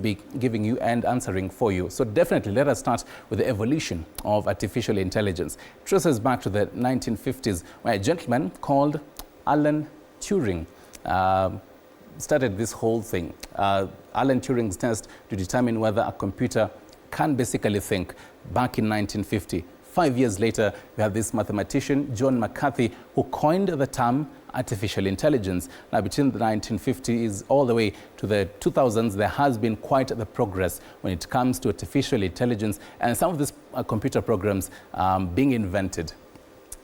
be giving you and answering for you. So definitely let us start with the evolution of artificial intelligence. It traces back to the 1950s, where a gentleman called Alan Turing started this whole thing. Alan Turing's test to determine whether a computer can basically think back in 1950. 5 years later, we have this mathematician, John McCarthy, who coined the term artificial intelligence. Now, between the 1950s all the way to the 2000s, there has been quite the progress when it comes to artificial intelligence and some of these computer programs being invented.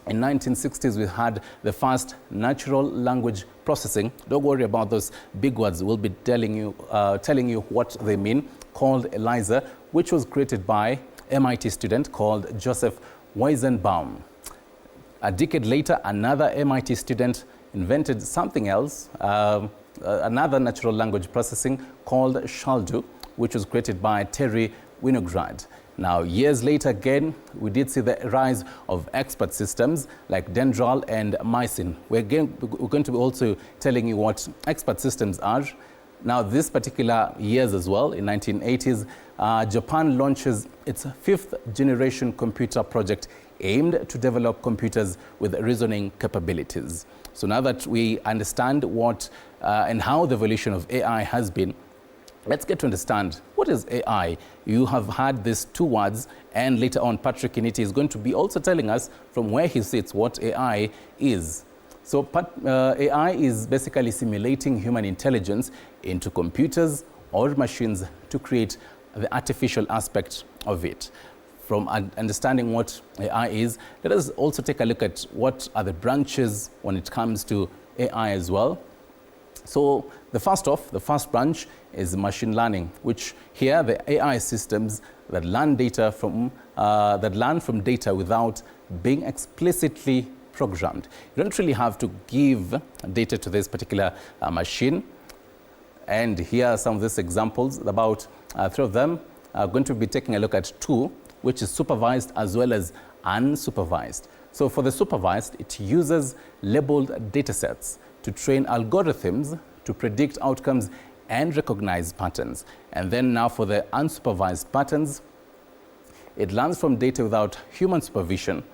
In 1960s, we had the first natural language processing. Don't worry about those big words. We'll be telling you what they mean, called ELIZA, which was created by MIT student called Joseph Weizenbaum. A decade later, another MIT student invented something else, another natural language processing called Shaldu, which was created by Terry Winograd. Now, years later again, we did see the rise of expert systems like Dendral and Mycin. We're going to be also telling you what expert systems are. Now, this particular years as well, in 1980s, Japan launches its 5th generation computer project aimed to develop computers with reasoning capabilities. So now that we understand what and how the evolution of AI has been, let's get to understand what is AI. You have had these two words, and later on Patrick Initi is going to be also telling us from where he sits what AI is. So AI is basically simulating human intelligence into computers or machines to create the artificial aspect of it. From understanding what AI is, let us also take a look at what are the branches when it comes to AI as well. So the first branch is machine learning, which here the AI systems that learn from data without being explicitly programmed. You don't really have to give data to this particular machine. And here are some of these examples. About 3 of them are going to be taking a look at 2, which is supervised as well as unsupervised. So for the supervised, it uses labeled data sets to train algorithms to predict outcomes and recognize patterns. And then now for the unsupervised patterns, it learns from data without human supervision.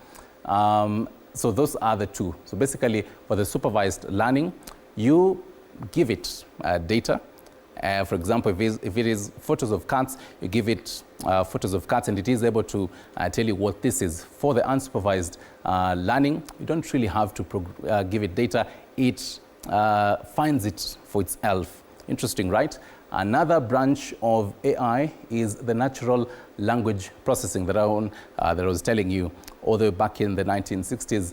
So those are the 2. So basically, for the supervised learning, you give it data. For example, if it is photos of cats, you give it photos of cats, and it is able to tell you what this is. For the unsupervised learning, you don't really have to give it data. It finds it for itself. Interesting, right? Another branch of AI is the natural language processing that I was telling you all the way back in the 1960s,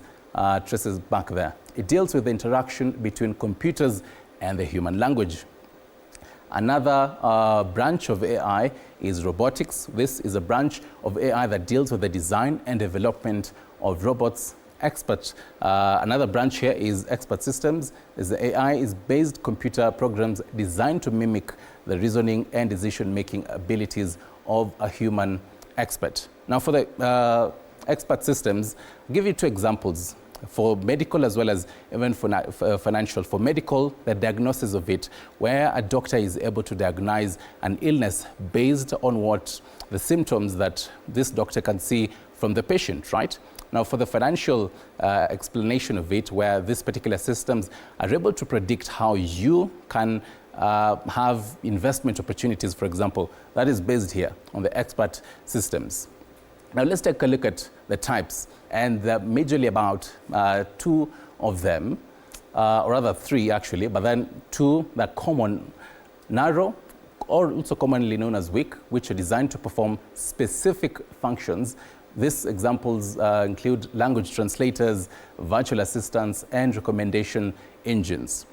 traces back there. It deals with the interaction between computers and the human language. Another branch of AI is robotics. This is a branch of AI that deals with the design and development of robots. Another branch here is expert systems. The AI is based computer programs designed to mimic the reasoning and decision-making abilities of a human expert. Now, for the expert systems, I'll give you 2 examples. For medical as well as even for financial. For medical, the diagnosis of it, where a doctor is able to diagnose an illness based on what the symptoms that this doctor can see from the patient, right? Now, for the financial explanation of it, where these particular systems are able to predict how you can have investment opportunities, for example, that is based here on the expert systems. Now, let's take a look at the types, and there are majorly about 2 of them, or rather 3 actually, but then 2 that are common: narrow, or also commonly known as weak, which are designed to perform specific functions. These examples include language translators, virtual assistants, and recommendation engines.